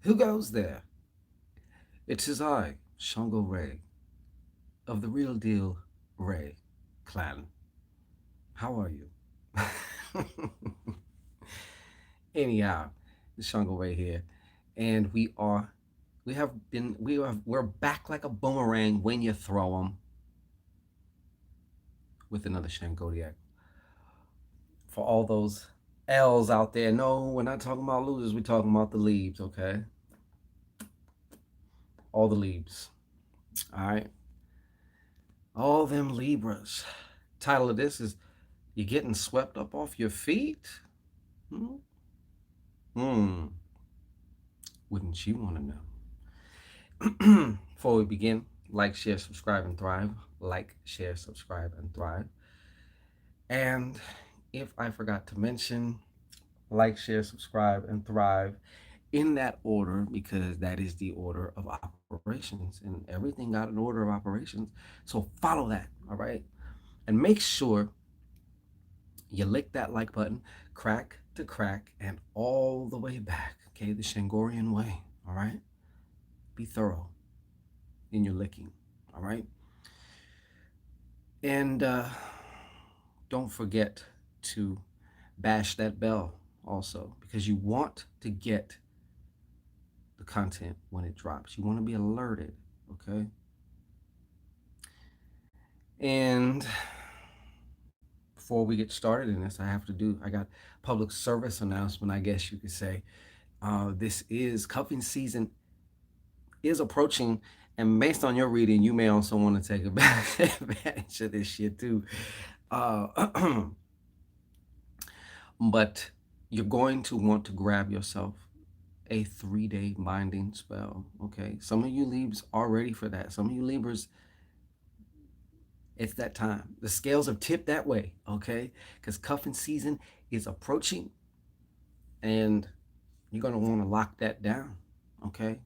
Who goes there? It is I, ShanGO Ray, of the Real Deal Ray clan. How are you? Anyhow, it's ShanGO Ray here, and we're back like a boomerang when you throw them with another Shangodiac. For all those L's out there, no, we're not talking about losers. We're talking about the leaves, okay? All the leaves. All right. All them Libras. Title of this is "You Getting Swept Up Off Your Feet?" Hmm. Hmm. Wouldn't you want to know? Before we begin, like, share, subscribe, and thrive. Like, share, subscribe, and thrive. And if I forgot to mention, like, share, subscribe, and thrive in that order, because that is the order of operations, and everything got an order of operations. So follow that, all right? And make sure you lick that like button, crack to crack, and all the way back, okay? The Shangorian way, all right? Be thorough in your licking, all right? And don't forget to bash that bell also, because you want to get the content when it drops. You want to be alerted, okay? And before we get started in this, I got public service announcement, I guess you could say. This is cuffing season is approaching, and based on your reading, you may also want to take advantage of this shit too. Uh, but you're going to want to grab yourself a 3-day binding spell. Okay, some of you Libras are ready for that. Some of you Libras, it's that time. The scales have tipped that way. Okay, because cuffing season is approaching, and you're gonna want to lock that down. Okay,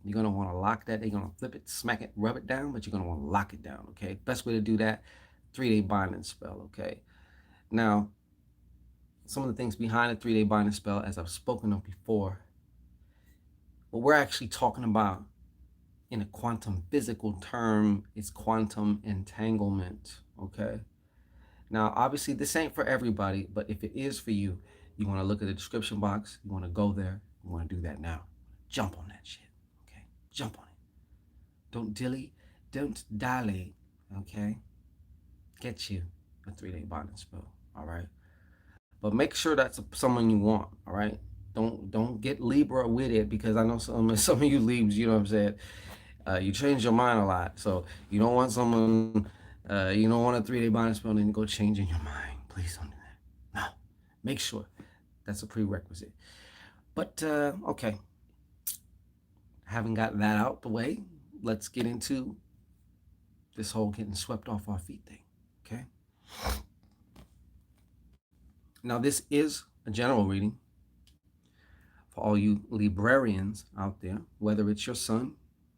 you're gonna want to lock that. They're gonna flip it, smack it, rub it down, but you're gonna want to lock it down. Okay, best way to do that, 3-day binding spell. Okay, now some of the things behind a 3-day binding spell, as I've spoken of before, what we're actually talking about in a quantum physical term is quantum entanglement. Okay, now obviously this ain't for everybody, but if it is for you, you want to look at the description box. You want to go there. You want to do that now. Jump on that shit. Okay, jump on it. Don't dilly, don't dally, okay? Get you a 3-day bonding spell, all right? But make sure that's someone you want, all right? Don't get Libra with it, because I know some of you Libras, you know what I'm saying? You change your mind a lot, so you don't want someone, you don't want a 3-day bonding spell and then go changing your mind. Please don't do that. No, make sure that's a prerequisite. But okay, having got that out the way, let's get into this whole getting swept off our feet thing. Okay. Now, this is a general reading for all you Librarians out there, whether it's your sun,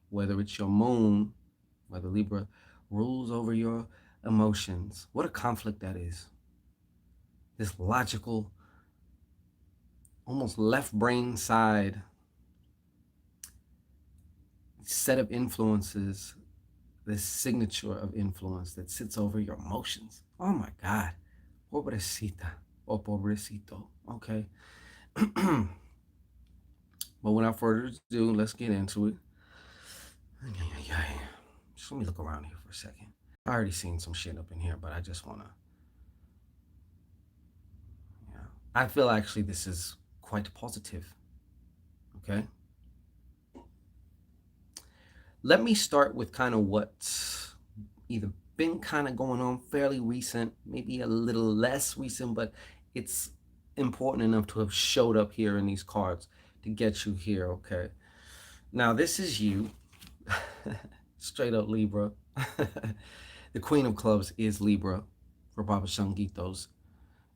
whether it's your moon, whether Libra rules over your emotions. What a conflict that is. This logical, almost left brain side set of influences, this signature of influence that sits over your emotions. Oh my God. Pobrecita or pobrecito. Okay. But without further ado, let's get into it. Just let me look around here for a second. I already seen some shit up in here, but I just want to, yeah. I feel actually this is quite positive. Okay. Let me start with kind of what's either been kind of going on fairly recent, maybe a little less recent, but it's important enough to have showed up here in these cards to get you here. Okay. Now, this is you. Straight up Libra. The Queen of Clubs is Libra for Baba Shangito's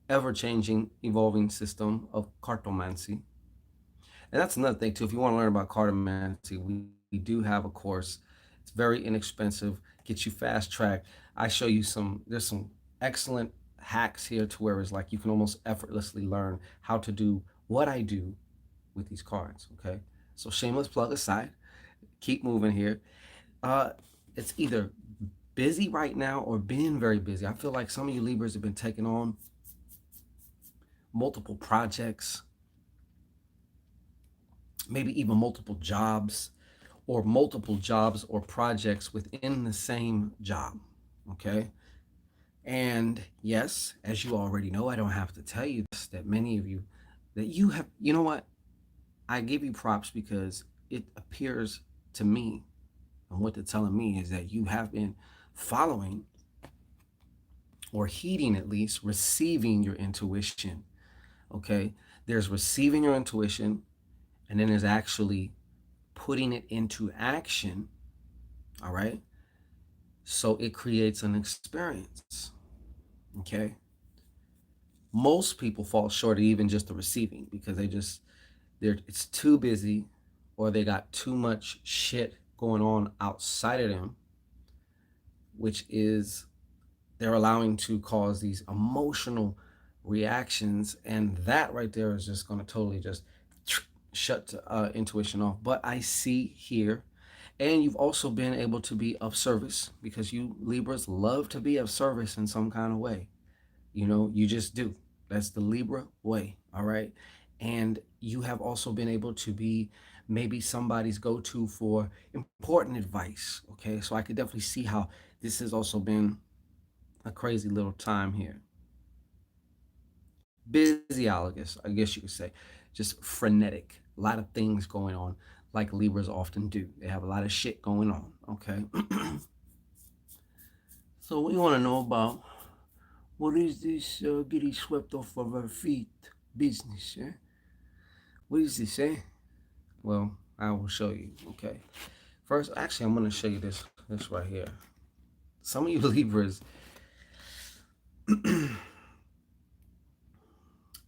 ever-changing, evolving system of cartomancy. And that's another thing too. If you want to learn about cartomancy, we do have a course. It's very inexpensive, gets you fast track. I show you there's some excellent hacks here to where it's like you can almost effortlessly learn how to do what I do with these cards. Okay. So shameless plug aside, keep moving here. Uh, it's either busy right now or being very busy. I feel like some of you Libras have been taking on multiple projects, maybe even multiple jobs or projects within the same job. Okay. And yes, as you already know, I don't have to tell you this, that many of you, that you have, you know what? I give you props because it appears to me, and what they're telling me is that you have been following or heeding, at least receiving your intuition. Okay. There's receiving your intuition, and then there's actually putting it into action. All right. So it creates an experience. Okay. Most people fall short of even just the receiving because it's too busy, or they got too much shit going on outside of them, which is they're allowing to cause these emotional reactions, and that right there is just going to totally just shut intuition off. But I see here, and you've also been able to be of service because you Libras love to be of service in some kind of way. You just do. That's the Libra way. All right. And you have also been able to be maybe somebody's go to for important advice. Okay. So I could definitely see how this has also been a crazy little time here. Busy, I guess you could say. Just frenetic. A lot of things going on, like Libras often do. They have a lot of shit going on. Okay. So we want to know about what is this getting swept off of our feet business, eh? What is this, eh? Well, I will show you. Okay. First, actually, I'm gonna show you this right here. Some of you Libras,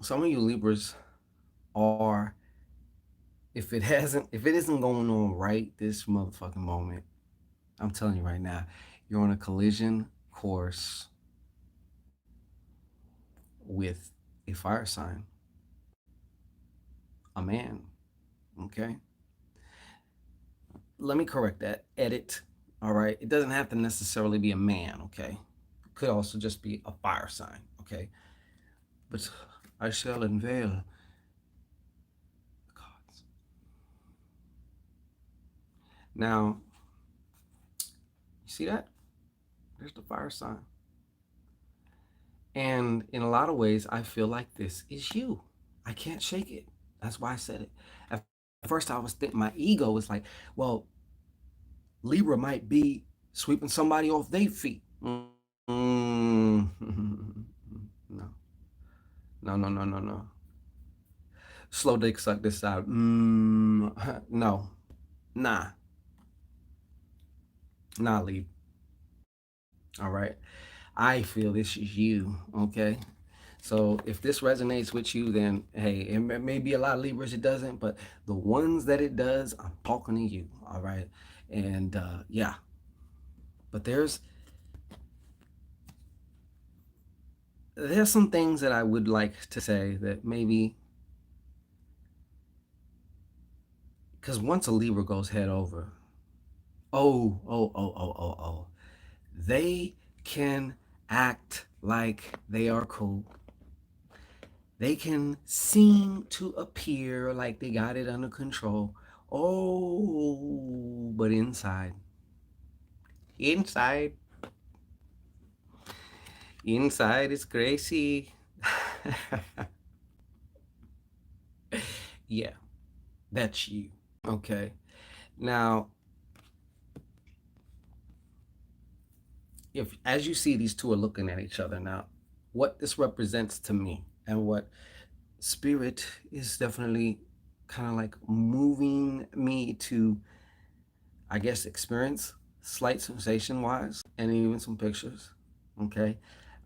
some of you Libras are, if it isn't going on right this motherfucking moment, I'm telling you right now, you're on a collision course with a fire sign, a man. Okay. Let me correct that. Edit. All right. It doesn't have to necessarily be a man. Okay. It could also just be a fire sign. Okay. But I shall unveil the cards. Now, you see that? There's the fire sign. And in a lot of ways, I feel like this is you. I can't shake it. That's why I said it. At first, I was thinking, my ego was like, well, Libra might be sweeping somebody off their feet. No, no, no, no, no, no. Slow dick suck this out. No, nah, nah, Libra. All right. I feel this is you. Okay. So if this resonates with you, then hey, it may be a lot of Libras it doesn't, but the ones that it does, I'm talking to you. All right. And yeah, but there's some things that I would like to say that maybe, because once a Libra goes head over, oh, they can act like they are cool. They can seem to appear like they got it under control. Oh, but inside, inside is crazy. Yeah, that's you. Okay. Now, if as you see these two are looking at each other now, what this represents to me and what spirit is definitely kind of like moving me to, I guess, experience slight sensation wise and even some pictures, okay,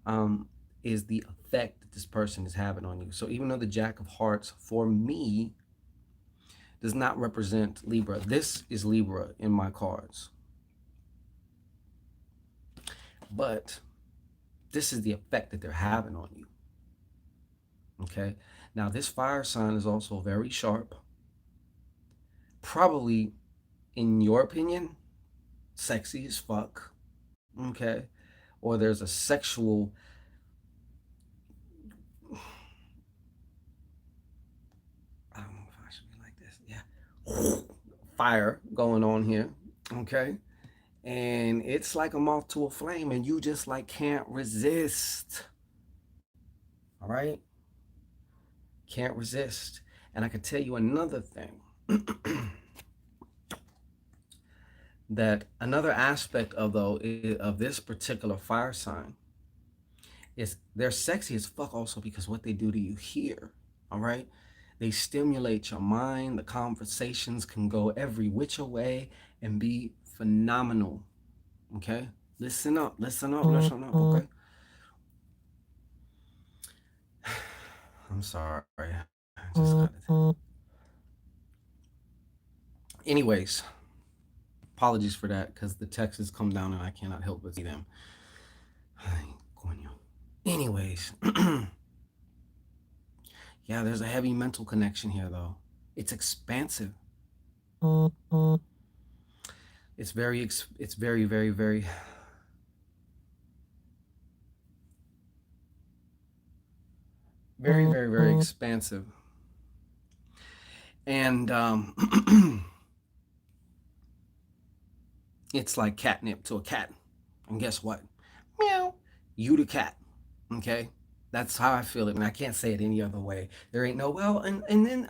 um, is the effect that this person is having on you. So even though the Jack of Hearts for me does not represent Libra, this is Libra in my cards. But this is the effect that they're having on you. Okay. Now, this fire sign is also very sharp, probably, in your opinion, sexy as fuck. Okay. Or there's a sexual, I don't know if I should be like this. Yeah. Fire going on here. Okay. And it's like a moth to a flame, and you just like can't resist. All right. Can't resist. And I can tell you another thing. That another aspect of though of this particular fire sign is they're sexy as fuck also because what they do to you here. All right. They stimulate your mind. The conversations can go every which way and be phenomenal. Okay. Listen up, listen up, listen up. Okay. I'm sorry. I just got it. Anyways, apologies for that because the texts come down and I cannot help but see them. Ay, coño. Anyways, yeah, there's a heavy mental connection here though. It's expansive. It's it's very, very, very, very, very, very expansive. And it's like catnip to a cat. And guess what? Meow. You the cat. Okay. That's how I feel it, and I can't say it any other way. There ain't no well, and then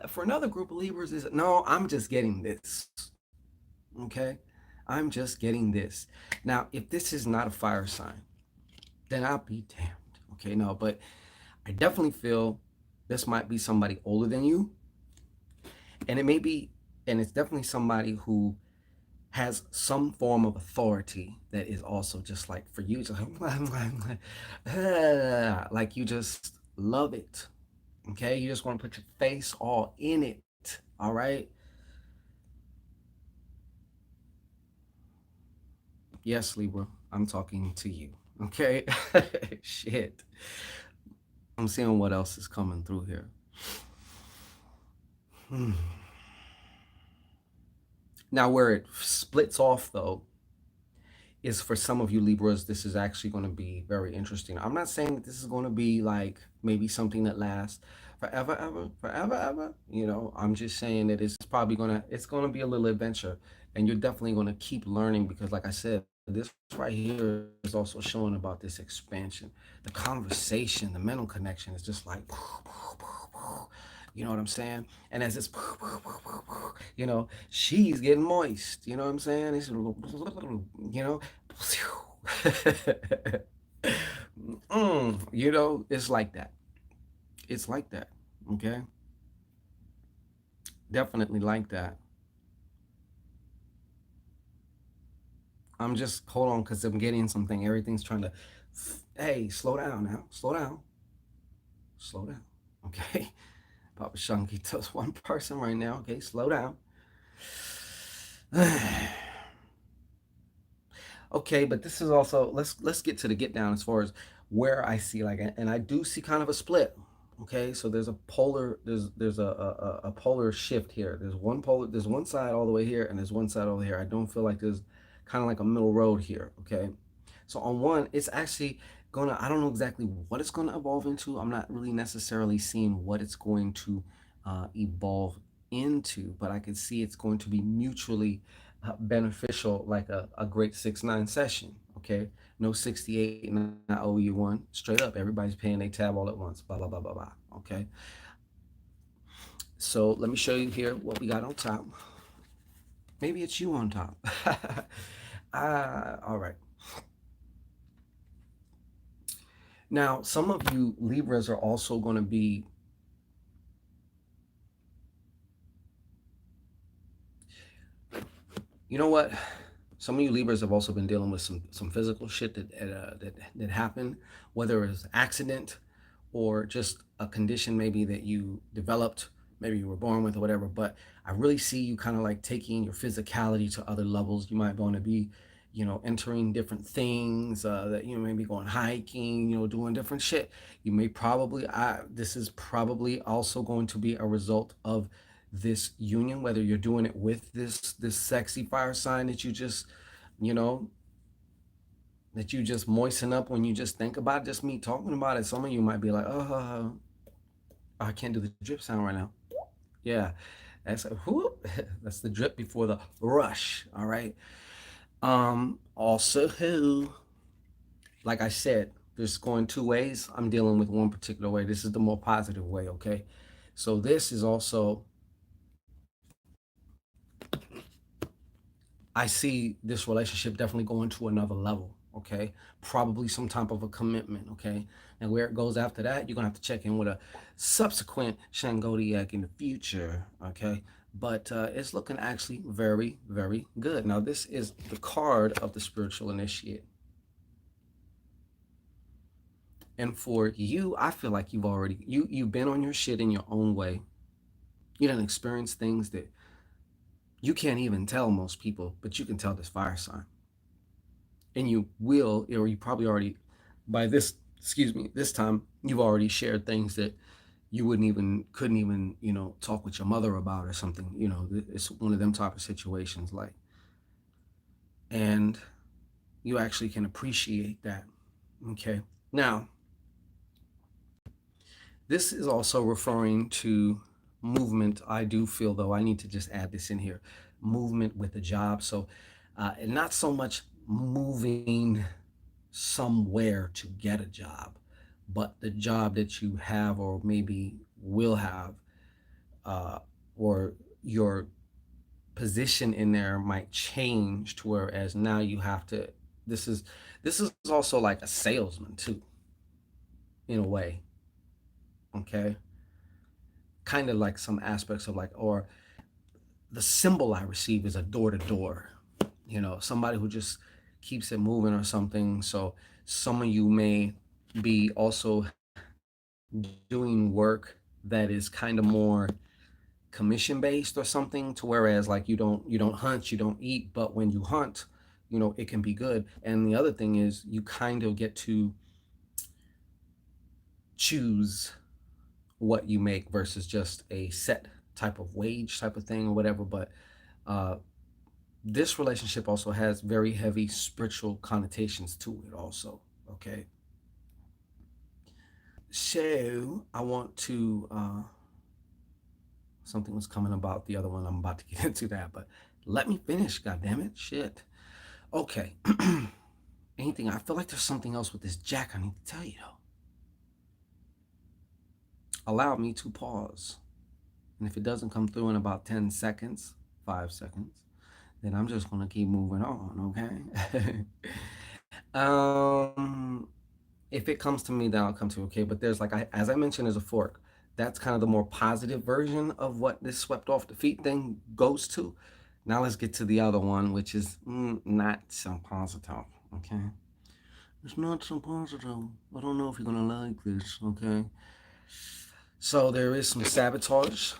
for another group of Libras is no. I'm just getting this. Okay, I'm just getting this. Now, if this is not a fire sign, then I'll be damned. Okay, no, but I definitely feel this might be somebody older than you, and it may be, and it's definitely somebody who has some form of authority that is also just like for you, just like you just love it. Okay, you just want to put your face all in it. All right. Yes, Libra, I'm talking to you. Okay. Shit. I'm seeing what else is coming through here. Hmm. Now, where it splits off though is for some of you Libras, this is actually going to be very interesting. I'm not saying that this is going to be like maybe something that lasts forever, ever, forever, ever. I'm just saying that it's gonna be a little adventure, and you're definitely gonna keep learning because, like I said, this right here is also showing about this expansion, the conversation, the mental connection is just like. You know what I'm saying? And as it's, she's getting moist. You know what I'm saying? It's, you know, it's like that. It's like that. Okay. Definitely like that. I'm just, hold on, because I'm getting something. Everything's trying to, hey, slow down now. Slow down. Slow down. Okay. Papa Shanky tells one person right now. Okay. Slow down. Okay, but this is also, let's get to the get down as far as where I see like, and I do see kind of a split. Okay, so there's a polar, there's a polar shift here. There's one side all the way here, and there's one side over here. I don't feel like there's kind of like a middle road here. Okay, so on one, it's actually gonna, I don't know exactly what it's gonna evolve into. I'm not really necessarily seeing what it's going to evolve into, but I can see it's going to be mutually beneficial, like a great 6-9 session. Okay, no 68 and I owe you one. Straight up, everybody's paying their tab all at once. Blah blah blah blah blah. Okay, so let me show you here what we got on top. Maybe it's you on top. All right. Now, some of you Libras are also going to be, you know what? Some of you Libras have also been dealing with some physical shit that happened, whether it's accident or just a condition maybe that you developed, maybe you were born with or whatever. But I really see you kind of like taking your physicality to other levels. You might want to be, entering different things, that maybe going hiking, doing different shit. You may probably, this is probably also going to be a result of this union, whether you're doing it with this sexy fire sign that you just, you know, that you just moisten up when you just think about it, just me talking about it. Some of you might be like, I can't do the drip sound right now. Yeah, that's a whoop. That's the drip before the rush. All right. Also, who, like I said, there's going two ways. I'm dealing with one particular way. This is the more positive way. Okay. So this is also, I see this relationship definitely going to another level. Okay. Probably some type of a commitment. Okay. And where it goes after that, you're going to have to check in with a subsequent Shangodiac in the future. Okay. But it's looking actually very, very good. Now, this is the card of the spiritual initiate. And for you, I feel like you've been on your shit in your own way. You done experienced things that you can't even tell most people, but you can tell this fire sign. And you will, or you probably already, by this, excuse me, this time, you've already shared things that you couldn't even, talk with your mother about or something. It's one of them type of situations, like, and you actually can appreciate that. Okay. Now, this is also referring to movement. I do feel, though, I need to just add this in here, movement with a job. So, and not so much moving somewhere to get a job, but the job that you have or maybe will have, uh, or your position in there might change to whereas now you have to. This is this is also like a salesman too, in a way. Okay, kind of like some aspects of like, or the symbol I receive is a door to door. Somebody who just keeps it moving or something. So some of you may be also doing work that is kind of more commission based or something, to whereas like you don't hunt, you don't eat, but when you hunt, it can be good. And the other thing is you kind of get to choose what you make versus just a set type of wage type of thing or whatever. But uh, this relationship also has very heavy spiritual connotations to it also. Okay. So I want to something was coming about the other one. I'm about to get into that, but let me finish, god damn it. Shit. Okay. Anything, I feel like there's something else with this jack I need to tell you though. Allow me to pause. And if it doesn't come through in about 10 seconds, 5 seconds, then I'm just gonna keep moving on, okay? um, if it comes to me, then I'll come to okay. But there's like, as I mentioned, there's a fork. That's kind of the more positive version of what this swept off the feet thing goes to. Now let's get to the other one, which is not so positive, okay? It's not so positive. I don't know if you're gonna like this, okay? So there is some sabotage.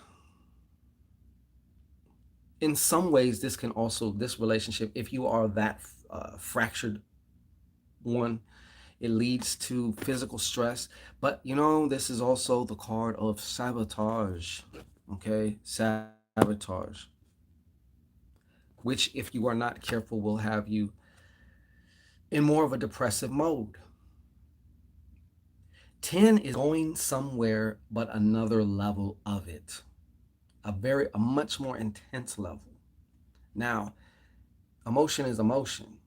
In some ways, this can also, this relationship, if you are that fractured one, it leads to physical stress. But this is also the card of sabotage. Okay, sabotage, which, if you are not careful, will have you in more of a depressive mode. 10 is going somewhere, but another level of it, a much more intense level. Now, emotion is emotion.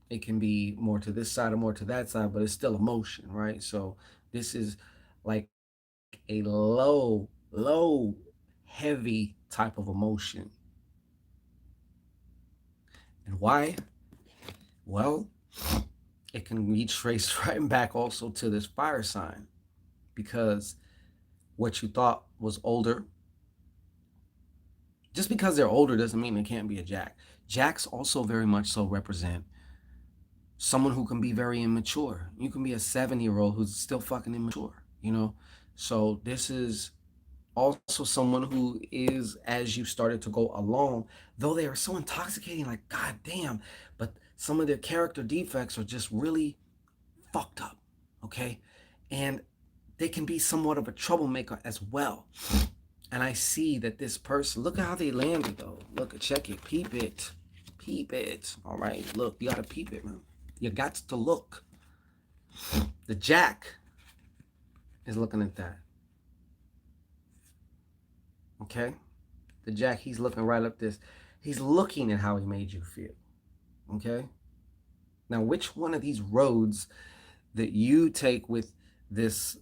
It can be more to this side or more to that side, but it's still emotion, right? So this is like a low, heavy type of emotion. And why? Well, it can be traced right back also to this fire sign, because what you thought was older, just because they're older doesn't mean they can't be a jack. Jacks also very much so represent someone who can be very immature. You can be a 7-year-old who's still fucking immature. So this is also someone who is, as you started to go along, though they are so intoxicating, like god damn, but some of their character defects are just really fucked up. Okay. And they can be somewhat of a troublemaker as well. And I see that this person, look at how they landed though. Look, check it, peep it, peep it. All right, look, you gotta peep it, man. You got to look. The Jack is looking at that. Okay, the Jack, he's looking right up this. He's looking at how he made you feel. Okay, now which one of these roads that you take with this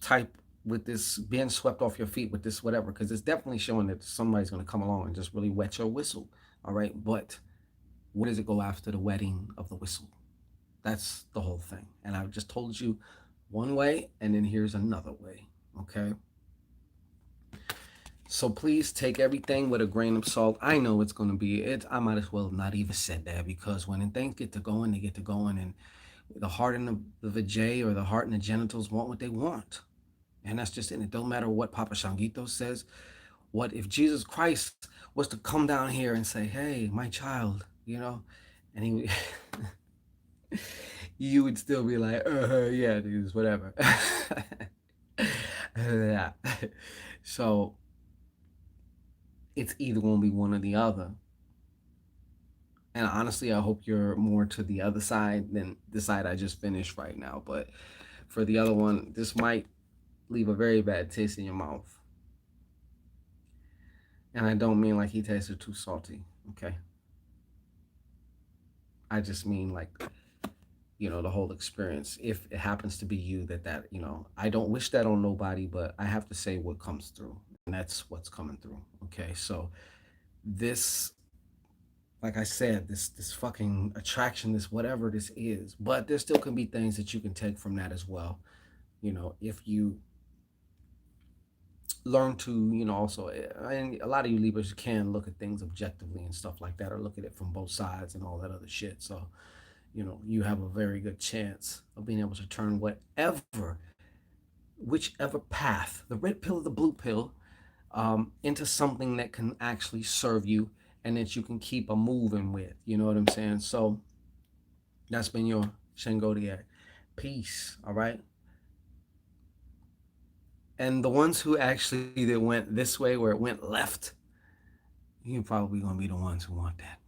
type, with this being swept off your feet, with this whatever, because it's definitely showing that somebody's going to come along and just really wet your whistle. All right, but where does it go after the wetting of the whistle? That's the whole thing. And I've just told you one way, and then here's another way. Okay, so please take everything with a grain of salt. I know it's going to be it. I might as well have not even said that, because when things get to going, they get to going, and the heart and the vajay, or the heart and the genitals, want what they want. And that's just it. It don't matter what Papa Shangito says. What if Jesus Christ was to come down here and say, "Hey, my child," and he, you would still be like, yeah, dude, whatever. Yeah. So it's either going to be one or the other. And honestly, I hope you're more to the other side than the side I just finished right now. But for the other one, this might leave a very bad taste in your mouth. And I don't mean like he tasted too salty, okay? I just mean like, the whole experience. If it happens to be you, I don't wish that on nobody, but I have to say what comes through. And that's what's coming through, okay? So this, like I said, this fucking attraction, this whatever this is, but there still can be things that you can take from that as well. If you learn to, also, and a lot of you Libras can look at things objectively and stuff like that, or look at it from both sides and all that other shit. So, you have a very good chance of being able to turn whichever path, the red pill or the blue pill, into something that can actually serve you and that you can keep a moving with. You know what I'm saying? So that's been your ShanGO. Peace. All right. And the ones who actually that went this way, where it went left, you're probably gonna be the ones who want that.